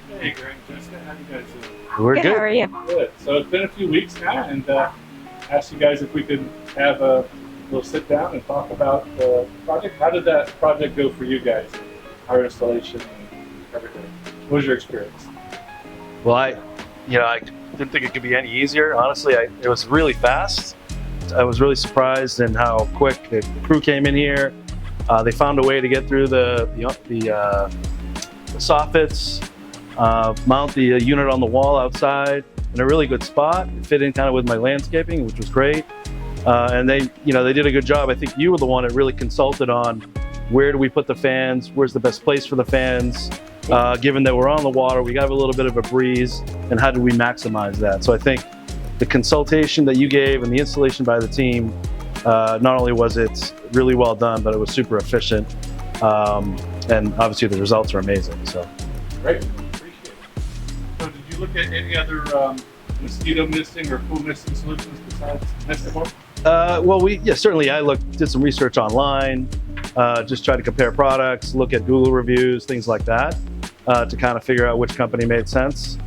Hey, Greg, Jessica, how you guys doing? We're Good, good. how are you? Good. So it's been a few weeks now, and asked you guys if we could have a little sit down and talk about the project. How did that project go for you guys? Our installation and everything. What was your experience? Well, I didn't think it could be any easier. Honestly, it was really fast. I was really surprised in how quick the crew came in here. They found a way to get through the soffits, mount the unit on the wall outside in a really good spot. It fit in kind of with my landscaping, which was great. And they did a good job. I think you were the one that really consulted on where do we put the fans, where's the best place for the fans, given that we're on the water, we got a little bit of a breeze, and how do we maximize that? So I think the consultation that you gave and the installation by the team, not only was it really well done, but it was super efficient. And obviously the results are amazing. So Great. Appreciate it. So did you look at any other mosquito misting or pool misting solutions besides Nestimore? Well, certainly I did some research online, just tried to compare products, look at Google reviews, things like that, to kind of figure out which company made sense.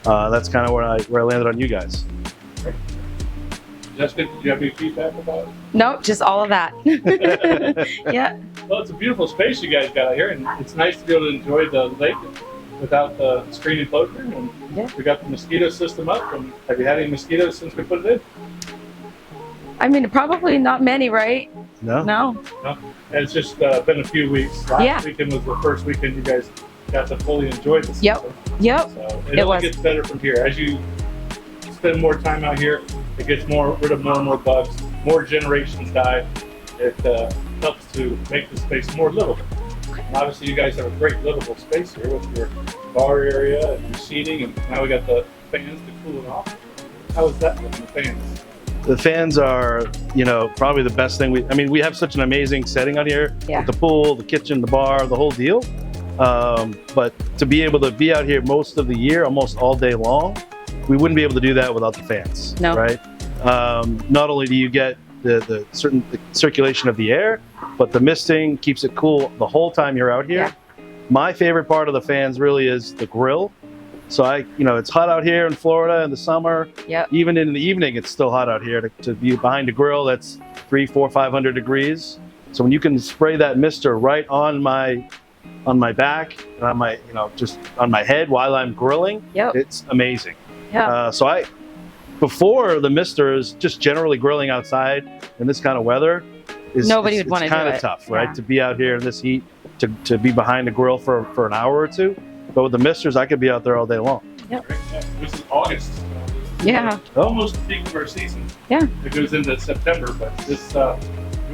That's kind of where I landed on you guys. Great. Jessica, did you have any feedback about it? Nope, just all of that. Yeah. Well, it's a beautiful space you guys got out here, and it's nice to be able to enjoy the lake without the screen enclosure. And Yeah. we got the mosquito system up. And have you had any mosquitoes since we put it in? I mean, probably not many, right? No? No. No. And it's just been a few weeks. Last Yeah. weekend was the first weekend you guys got to fully enjoy the system. Yep. So It it only was. gets better from here. As you spend more time out here, it gets rid of more and more bugs. More generations die. It helps to make the space more livable. And obviously, you guys have a great livable space here with your bar area and your seating, and now we got the fans to cool it off. How is that with the fans? The fans are, probably the best thing. We have such an amazing setting out here Yeah. with the pool, the kitchen, the bar, the whole deal. But to be able to be out here most of the year, almost all day long, we wouldn't be able to do that without the fans, No. right? Not only do you get the circulation of the air, but the misting keeps it cool the whole time you're out here. Yeah. My favorite part of the fans really is the grill. So it's hot out here in Florida in the summer. Yep. Even in the evening, it's still hot out here to be behind a grill that's 300, 400, 500 degrees. So when you can spray that mister right on my back and on my, just on my head while I'm grilling, Yep. it's amazing. Yeah. Before the misters, just generally grilling outside in this kind of weather Nobody would wanna it's do kind of it. tough, right? Yeah. To be out here in this heat, to be behind a grill for an hour or two. But with the misters, I could be out there all day long. Great. Yeah. This is August. Yeah. Almost the peak of our season. Yeah. It goes into September, but this you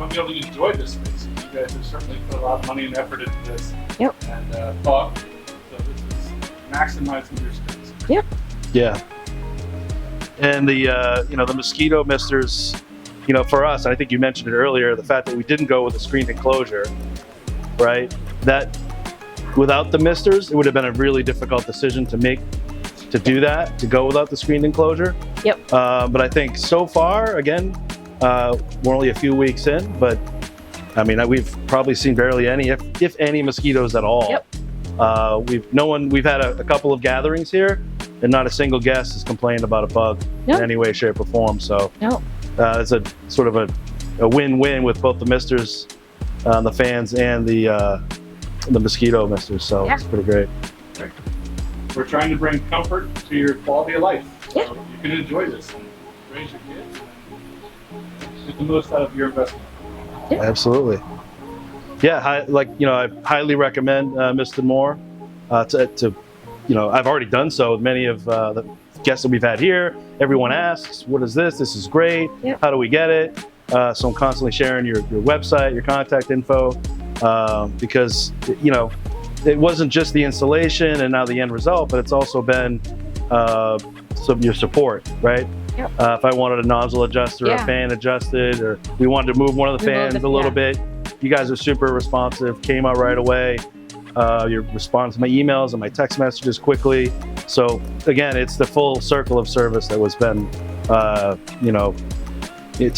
want to be able to enjoy this space. You guys have certainly put a lot of money and effort into this. Yep. And thought. So this is maximizing your space. Yep. Yeah. And the mosquito misters, for us, and I think you mentioned it earlier, the fact that we didn't go with a screened enclosure, right? That without the misters, it would have been a really difficult decision to make, to do that, to go without the screened enclosure. Yep. But I think so far, again, we're only a few weeks in, but we've probably seen barely any, if any, mosquitoes at all. Yep. We've had a couple of gatherings here, and not a single guest has complained about a bug Nope. in any way, shape, or form. So Nope. it's a sort of a win-win with both the misters, the fans, and the mosquito misters. So Yeah. it's pretty great. Right. We're trying to bring comfort to your quality of life. Yeah. So you can enjoy this and raise your kids and get the most out of your investment. Yeah. Absolutely. Yeah, I highly recommend Mr. Moore to I've already done so with many of the guests that we've had here. Everyone asks, what is this? This is great. Yep. How do we get it? So I'm constantly sharing your website, your contact info, because, it wasn't just the installation and now the end result, but it's also been your support, right? Yep. If I wanted a nozzle adjuster, Yeah. a fan adjusted, or we wanted to move one of the We moved fans it, a little yeah. bit, you guys are super responsive, came out right away. You respond to my emails and my text messages quickly. So again, it's the full circle of service that was been, to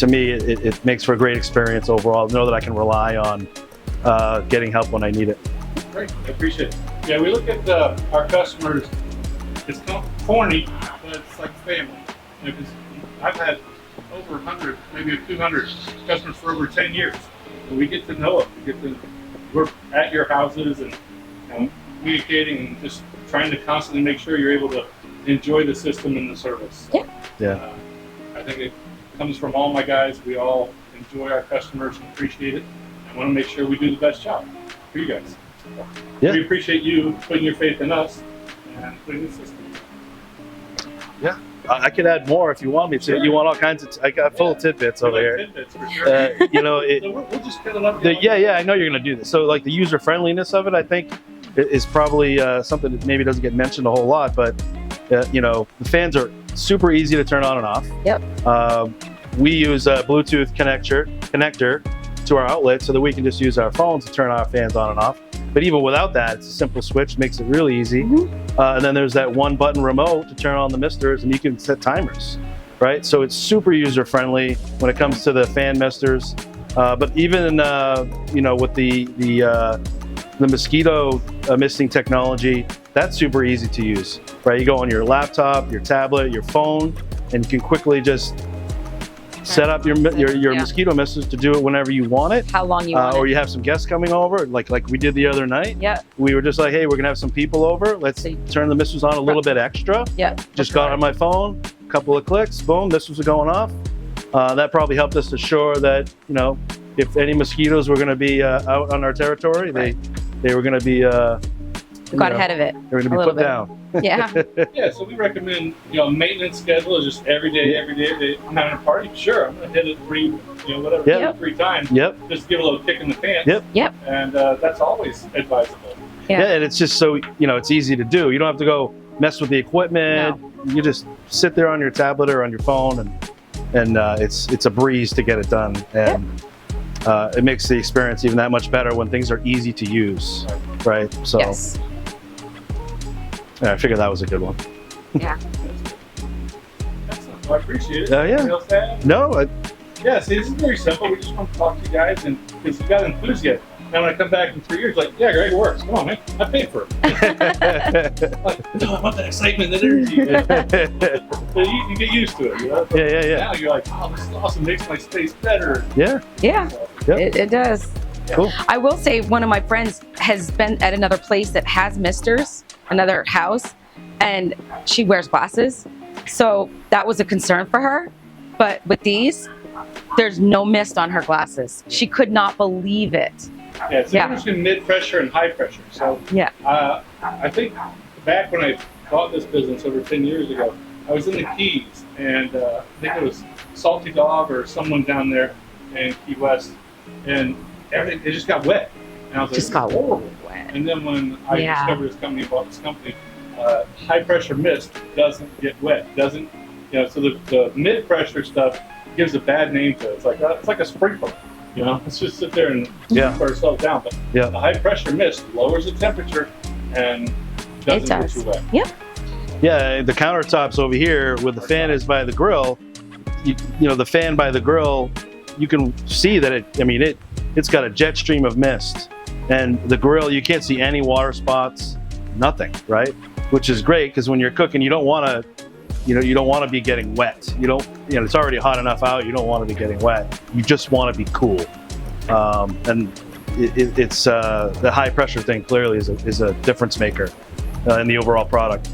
me, it makes for a great experience overall. Know that I can rely on getting help when I need it. Great. I appreciate it. Yeah, we look at our customers. It's kind of corny, but it's like family. You know, 'cause I've had over 100, maybe 200 customers for over 10 years. And we get to know them. We're at your houses and communicating and just trying to constantly make sure you're able to enjoy the system and the service. Yeah. Yeah. I think it comes from all my guys. We all enjoy our customers and appreciate it. I want to make sure we do the best job for you guys. Yeah. We appreciate you putting your faith in us and putting the system. Yeah. I could add more if you want me to. Sure. You want all kinds of, I got full of tidbits over here. Tidbits for sure. You know, it, So we'll just fill it up. yeah, I know you're going to do this. So like the user friendliness of it, I think is probably something that maybe doesn't get mentioned a whole lot, but you know, the fans are super easy to turn on and off. Yep. We use a Bluetooth connector to our outlet so that we can just use our phones to turn our fans on and off. But even without that, it's a simple switch, makes it really easy. And then there's that one button remote to turn on the misters, and you can set timers, right? So it's super user friendly when it comes to the fan misters. But even you know, with the mosquito misting technology, that's super easy to use, right? You go on your laptop, your tablet, your phone, and you can quickly just set up your mosquito misters to do it whenever you want it. How long you want or it. you have some guests coming over, like we did the other night. Yeah. We were just like, hey, we're gonna have some people over. Let's turn the misters on a little bit extra. Yeah. Just got on my phone, a couple of clicks, boom, misters are going off. That probably helped us assure that, you know, if any mosquitoes were gonna be out on our territory, they were gonna be We got ahead of it. they were gonna be little put bit. down. Yeah. Yeah, so we recommend, you know, maintenance schedule is just every day. I'm having a party. Sure, I'm gonna hit it 3 Yep. 3 times. Yep. Just give a little kick in the pants. Yep. Yep. And that's always advisable. Yeah. And it's just so, you know, it's easy to do. You don't have to go mess with the equipment. You just sit there on your tablet or on your phone, and it's a breeze to get it done. And it makes the experience even that much better when things are easy to use, right? So Yes. yeah, I figured that was a good one. Yeah. Excellent. Well, I appreciate it. Yeah. Anything else to add? No, Yeah, see, this is very simple. We just want to talk to you guys, and because you got enthusiasm. Now, when I come back in 3 years, like, yeah, Greg, it works. Come on, man. I paid for it. Like, no, I want that excitement, that energy. So you get used to it, you know? Yeah. Now you're like, oh, this is awesome. Makes my space better. Yeah. Yeah. Yep. It does. Cool. I will say one of my friends has been at another place that has misters, another house, and she wears glasses. So that was a concern for her. But with these, there's no mist on her glasses. She could not believe it. Yeah, it's difference between mid-pressure and high pressure. So Yeah. I think back when I bought this business over 10 years ago, I was in the Keys, and I think it was Salty Dog or someone down there in Key West, and everything, it just got wet. And I was Just like, got horrible. wet. And then when I Yeah. discovered this company, bought this company, high pressure mist doesn't get wet. Doesn't, you know, so the mid pressure stuff gives a bad name to it. It's like a sprinkler. You know, let's just sit there and keep ourselves down. But the high pressure mist lowers the temperature and doesn't get you wet. Yep. Yeah, the countertops over here where the fan is by the grill, you know, the fan by the grill, you can see that it's got a jet stream of mist. And the grill, you can't see any water spots, nothing, right? Which is great because when you're cooking, you don't want to be getting wet. It's already hot enough out. You don't want to be getting wet. You just want to be cool. And it's the high pressure thing clearly is a difference maker in the overall product.